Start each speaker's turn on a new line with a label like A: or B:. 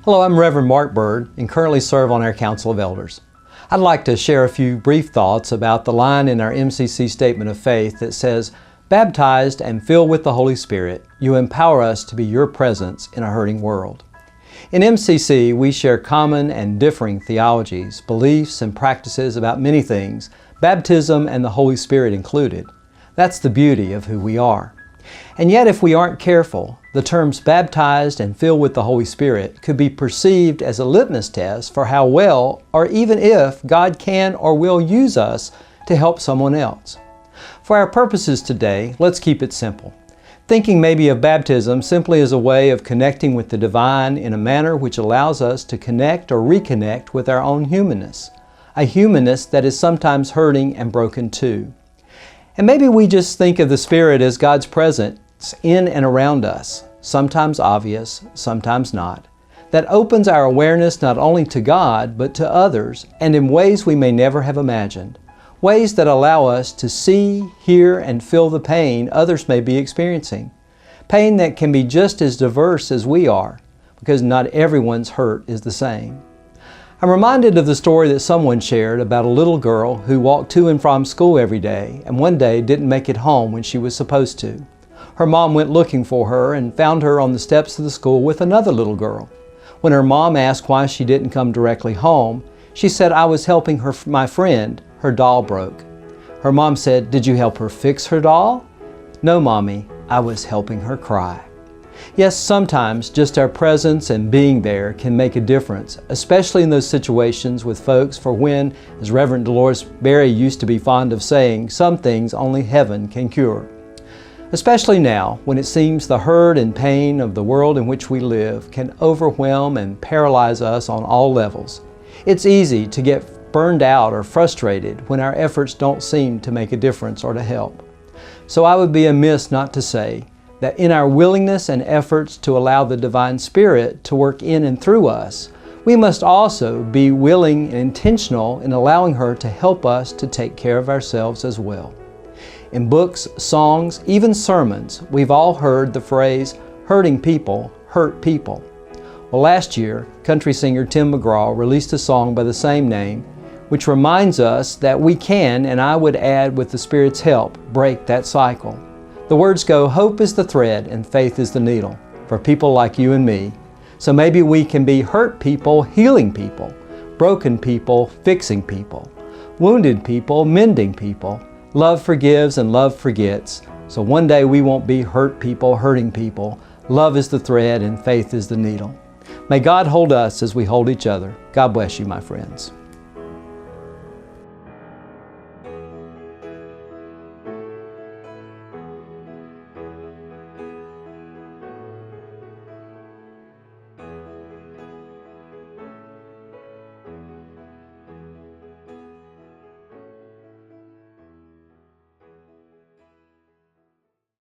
A: Hello, I'm Reverend Mark Byrd and currently serve on our Council of Elders. I'd like to share a few brief thoughts about the line in our MCC Statement of Faith that says, "Baptized and filled with the Holy Spirit, you empower us to be your presence in a hurting world." In MCC, we share common and differing theologies, beliefs, and practices about many things, baptism and the Holy Spirit included. That's the beauty of who we are. And yet, if we aren't careful, the terms baptized and filled with the Holy Spirit could be perceived as a litmus test for how well or even if God can or will use us to help someone else. For our purposes today, let's keep it simple. Thinking maybe of baptism simply as a way of connecting with the divine in a manner which allows us to connect or reconnect with our own humanness, a humanness that is sometimes hurting and broken too. And maybe we just think of the Spirit as God's presence in and around us, sometimes obvious, sometimes not, that opens our awareness not only to God, but to others, and in ways we may never have imagined, ways that allow us to see, hear, and feel the pain others may be experiencing, pain that can be just as diverse as we are, because not everyone's hurt is the same. I'm reminded of the story that someone shared about a little girl who walked to and from school every day and one day didn't make it home when she was supposed to. Her mom went looking for her and found her on the steps of the school with another little girl. When her mom asked why she didn't come directly home, she said, "I was helping my friend. Her doll broke." Her mom said, "Did you help her fix her doll?" "No, Mommy, I was helping her cry." Yes, sometimes just our presence and being there can make a difference, especially in those situations with folks for when, as Reverend Dolores Berry used to be fond of saying, some things only heaven can cure. Especially now, when it seems the hurt and pain of the world in which we live can overwhelm and paralyze us on all levels. It's easy to get burned out or frustrated when our efforts don't seem to make a difference or to help. So I would be amiss not to say that in our willingness and efforts to allow the Divine Spirit to work in and through us, we must also be willing and intentional in allowing her to help us to take care of ourselves as well. In books, songs, even sermons, we've all heard the phrase, "hurting people hurt people." Well, last year, country singer Tim McGraw released a song by the same name, which reminds us that we can, and I would add with the Spirit's help, break that cycle. The words go, "Hope is the thread and faith is the needle," for people like you and me. So maybe we can be hurt people healing people, broken people fixing people, wounded people mending people. Love forgives and love forgets. So one day we won't be hurt people hurting people. Love is the thread and faith is the needle. May God hold us as we hold each other. God bless you, my friends.